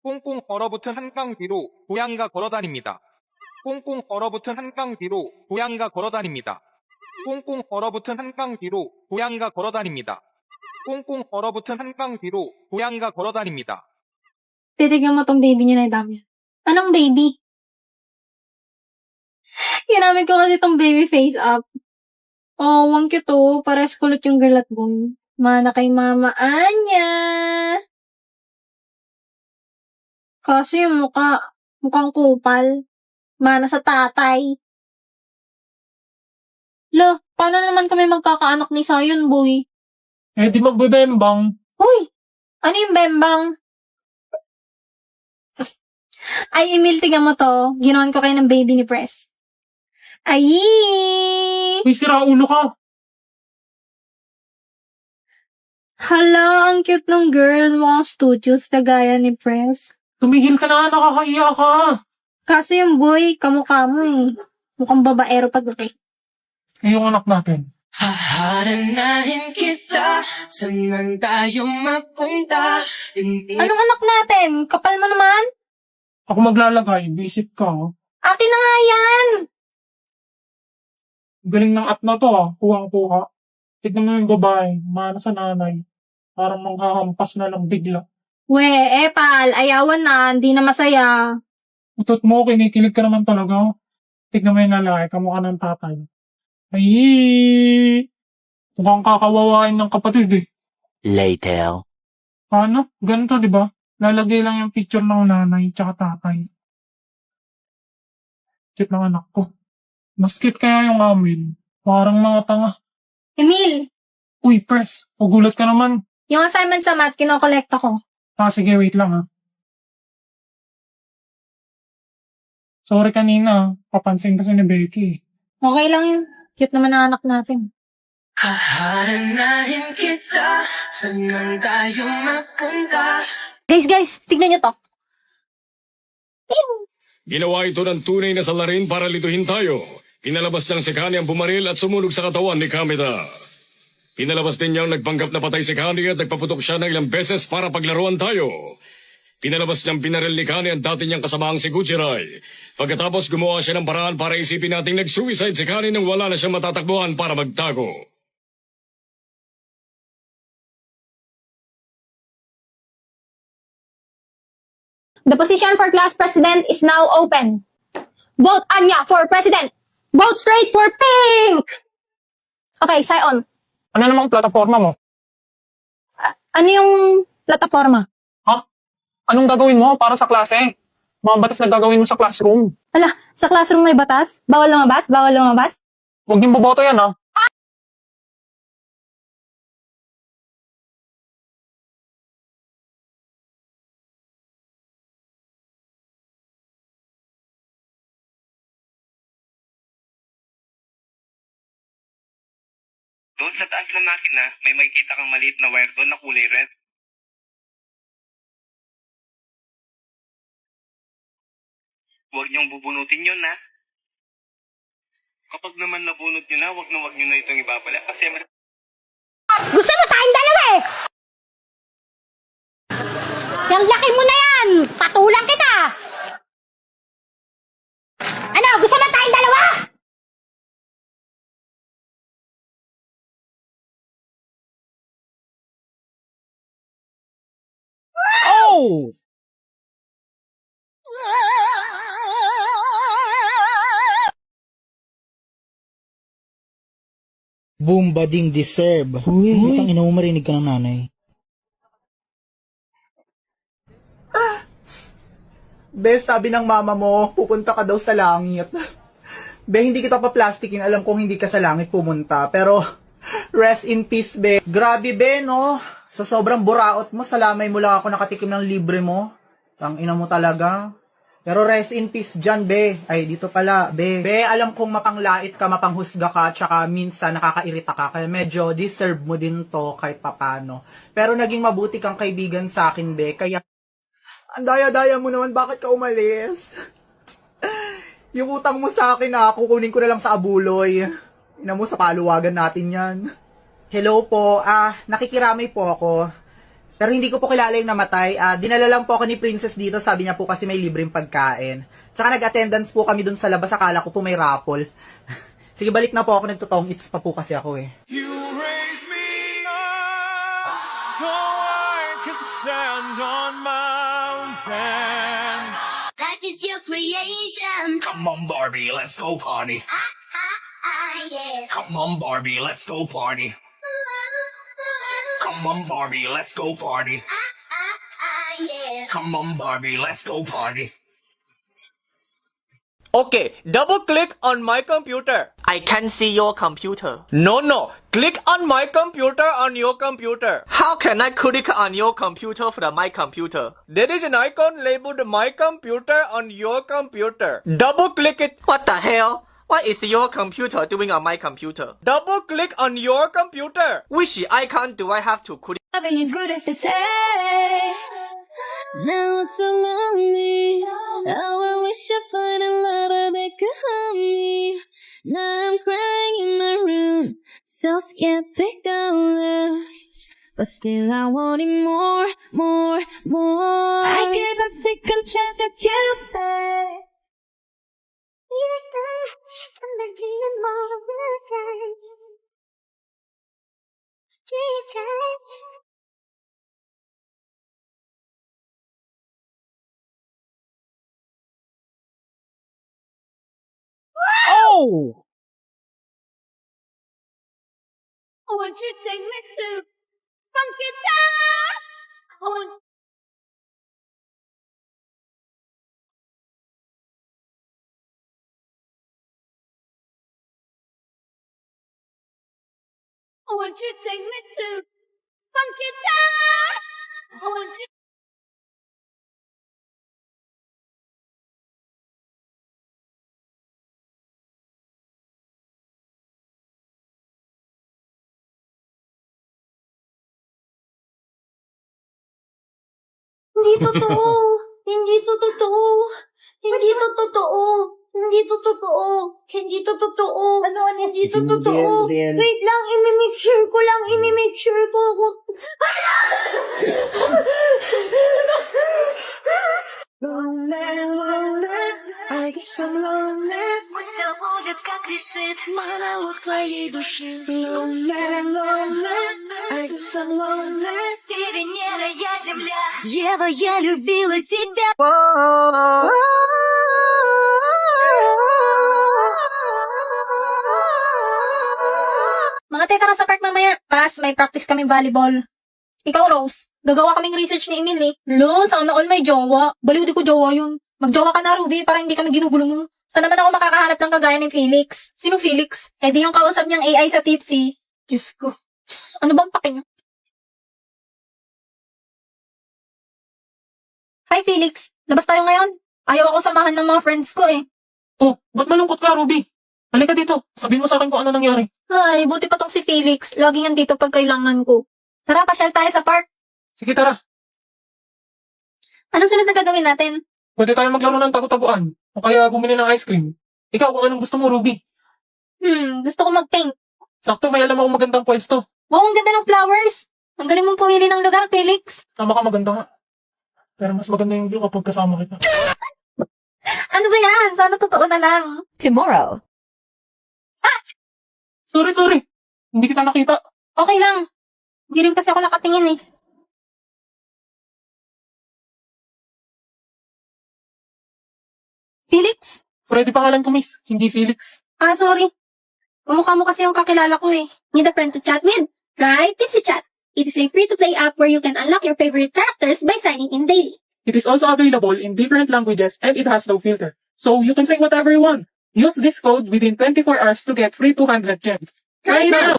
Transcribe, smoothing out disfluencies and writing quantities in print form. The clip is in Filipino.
꽁꽁 얼어붙은 한강 뒤로 고양이가 걸어다닙니다. 꽁꽁 얼어붙은 한강 뒤로 고양이가 걸어다닙니다. 꽁꽁 얼어붙은 한강 뒤로 고양이가 걸어다닙니다. 꽁꽁 얼어붙은 한강 뒤로 고양이가 걸어다닙니다. Titignan mo tong baby niya na dami. Anong baby? Ginamit ko kasi tong baby face up. Oh, ang cute oh. Pares kulot yung girl at boy. Mana kay Mama Anya. Kasi yung mukhang kupal. Mana sa tatay. Lo, paano naman kami magkakaanak ni Sayon, boy? Eh, di magbebembang. Hoy! Ano yung bembang? Ay, Emil, tingnan mo to. Ginawan ko kayo ng baby ni Press. Ay! Uy, sira ulo ka. Hala, ang cute ng girl. Mukhang studios na gaya ni Press. Tumigil ka na, nakakahiya ka. Kaso yung boy, kamukha mo eh. Mukhang babaero pag-laki. Eh, yung anak natin. Haharanahin kita, saan man tayo mapunta, hindi Anong anak natin? Kapal mo naman? Ako maglalagay, visit ka. Akin na nga yan! Galing ng app na to kuhang-kuha. Tignan mo yung babae, mana sa nanay. Parang manghahampas na lang bigla. We, pal, ayawan na, hindi na masaya. Utot mo, kinikilig ka naman talaga. Tignan mo yung lalaki, kamukha ng tatay. Ay, mukhang kakawawain ng kapatid eh. Later. Paano? Ganito, di ba? Lalagay lang yung picture ng nanay tsaka tatay. Cute ng anak ko. Mas cute kaya yung amin. Parang mga tanga. Emil, Uy, Press, pagulat ka naman. yung assignment sa math, kinokolekta ko. Sige, wait lang Sorry kanina, papansin kasi ni Becky. Okay lang yun. Cute naman ang anak natin. haharanahin kita, saan man tayo mapunta. Guys, tignan niyo to. Ginawa ito ng tunay na salarin para lituhin tayo. Pinalabas niyang si Kani ang bumaril at sumunog sa katawan ni Kamita. Pinalabas din niyang nagpanggap na patay si Kani at nagpaputok siya ng ilang beses para paglaruan tayo. Pinalabas niyang binaril ni Kani ang dati niyang kasamaang si Gujiray. Pagkatapos gumawa siya ng paraan para isipin nating nag-suicide si Kani nang wala na siyang matatakbuhan para magtago. The position for class president is now open. Vote Anya for president. Vote straight for pink! Okay, Sion. Ano namang plataforma mo? Ano yung plataforma? Anong gagawin mo para sa klase? Mga batas na gagawin mo sa classroom. Ala, sa classroom may batas? Bawal lumabas? Bawal lumabas? Huwag niyong boboto yan Doon sa taas ng makina, may makikita kang maliit na wire doon na kulay red. Huwag niyong bubunutin yun, ha? Kapag naman nabunot niyo na, huwag niyo na itong ibabala. Kasi Gusto mo tayong dalawa eh! Yung laki mo na yan! Patulang kita! Ano? Gusto mo tayong dalawa? Oh! Boom, bading deserve. Uy, utang ina mo, marinig ka ng nanay. Be, sabi ng mama mo, pupunta ka daw sa langit. Be, hindi kita pa-plastikin. Alam kong hindi ka sa langit pumunta. Pero, rest in peace, be. Grabe, be, no? Sa sobrang buraot mo, sa lamay mo lang ako nakatikim ng libre mo. Tangina mo talaga. Pero rest in peace dyan, be. Ay, dito pala, be. Be, alam kong mapanglait ka, mapanghusga ka, tsaka minsan nakakairita ka. Kaya medyo deserve mo din to kahit papano. Pero naging mabuti kang kaibigan sa akin, be. Kaya, ang daya-daya mo naman, bakit ka umalis? Yung utang mo sa akin kukunin ko na lang sa abuloy. Ina mo, sa paluwagan natin yan. Hello po, nakikiramay po ako. Pero hindi ko po kilala yung namatay. Dinala lang po ako ni Princess dito. Sabi niya po kasi may libreng pagkain. Tsaka nag-attendance po kami dun sa labas. Akala ko po may raffle. Sige, balik na po ako. Nagtotong eats pa po kasi ako eh. Life is your creation. Come on, Barbie, let's go party. Yeah. Come on, Barbie, let's go party. Come on, Barbie, let's go party. Yeah. Come on, Barbie, let's go party. Okay, double click on my computer. I can see your computer. No. Click on my computer on your computer. How can I click on your computer from my computer? There is an icon labeled my computer on your computer. Double click it. What the hell? What is your computer doing on my computer? Double click on your computer. Which icon do I have to click? Nothing is good as to say. Now I'm so lonely. Oh, I wish I find a lover that could hold me. Now I'm crying in my room, so scared they go love. But still I want it more. I give a second chance at you, babe. Oh! I want you to take me to funky town. I want you to take me to funky town. I want you. Hindi totoo. Hindi to totoo. Hindi to totoo. Hindi to totoo. Hindi to totoo. Ano? Hindi to totoo. Wait lang, imi-make sure ko lang. Imi-make sure ko. I guess I'm lonely. Пусть все будет как решит Монолог твоей души. Lonely. I guess I'm lonely. ты, Венера, я Земля. Ева, я любила тебя. Mga te, tara sa park mamaya. May practice kami volleyball. Ikaw, Rose, gagawa kaming research ni Emily. Lo, sana all may jowa. Baliw di ko jowa yun. Magjowa ka na, Ruby, para hindi kami ginugulo mo. Saan naman ako makakahanap ng kagaya ni Felix? Sino Felix? Eh di yung kausap niyang AI sa Tipsy. Diyos ko. Ano bang pake niyo? Hi, Felix. Labas tayo ngayon. Ayaw ako samahan ng mga friends ko eh. Oh, ba't malungkot ka, Ruby? Halika dito. Sabihin mo sa akin kung ano nangyari. Ay, buti pa tong si Felix. Lagi yan dito pag kailangan ko. Tara, pasyal tayo sa park. Sige, tara. Anong sunod na gagawin natin? Pwede tayo maglaro ng tagu-taguan. O kaya bumili ng ice cream. Ikaw, kung anong gusto mo, Ruby. Gusto ko mag-paint. Sakto, may alam akong magandang pwesto. Wow, ang ganda ng flowers. Ang galing mong pumili ng lugar, Felix. Sama ka, maganda nga. Pero mas maganda yung view kapag kasama kita. Ano ba yan? Sana totoo na lang. Tomorrow. Sorry. Hindi kita nakita. Okay lang. Hindi rin kasi ako nakatingin eh. Felix? Freddy pangalan ko, miss. Hindi Felix. Sorry. Kumukha mo kasi yung kakilala ko eh. Need a friend to chat with? Try Tipsy Chat. It is a free-to-play app where you can unlock your favorite characters by signing in daily. It is also available in different languages and it has no filter. So you can say whatever you want. Use this code within 24 hours to get free 200 gems. Right now!